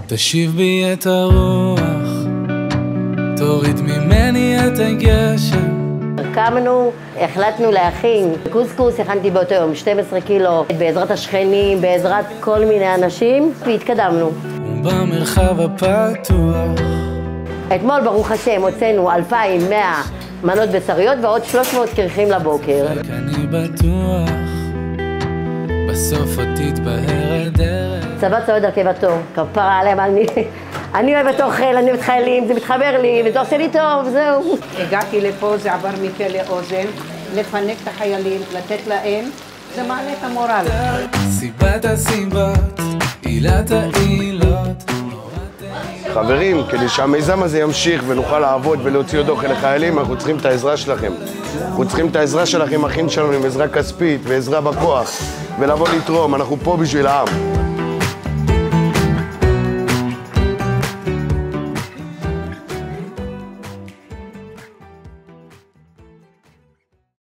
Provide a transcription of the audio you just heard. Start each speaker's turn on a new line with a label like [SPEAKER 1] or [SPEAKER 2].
[SPEAKER 1] תשיב בי את הרוח, תוריד ממני את הגשם.
[SPEAKER 2] קמנו, החלטנו להכין קוסקוס, הכנתי באותו יום 12 קילו, בעזרת השכנים, בעזרת כל מיני אנשים, והתקדמנו.
[SPEAKER 1] במרחב הפתוח.
[SPEAKER 2] אתמול, ברוך השם, הוצאנו 2,100 מנות בשריות ועוד 300 קרחים לבוקר.
[SPEAKER 1] אני בטוח, בסוף עוד תתבהר הדרך.
[SPEAKER 2] צבא צועד הרכבתו, כפרה עליהם, אני אוהבת אוכל, אני אוהבת חיילים, זה מתחבר לי, וזה עושה לי טוב, זהו.
[SPEAKER 3] הגעתי לפה, זה עבר מפה לאוזן, לפנק את החיילים, לתת להם, זה מעלה את המורל.
[SPEAKER 1] סיבת הסיבות, עילת העילות.
[SPEAKER 4] חברים, כדי שהמיזם הזה ימשיך ונוכל לעבוד ולהוציא עוד אוכל לחיילים, אנחנו צריכים את העזרה שלכם. אנחנו צריכים את העזרה שלכם, אחים שלנו, עם עזרה כספית ועזרה בכוח, ולבוא לתרום, אנחנו פה בשביל העם.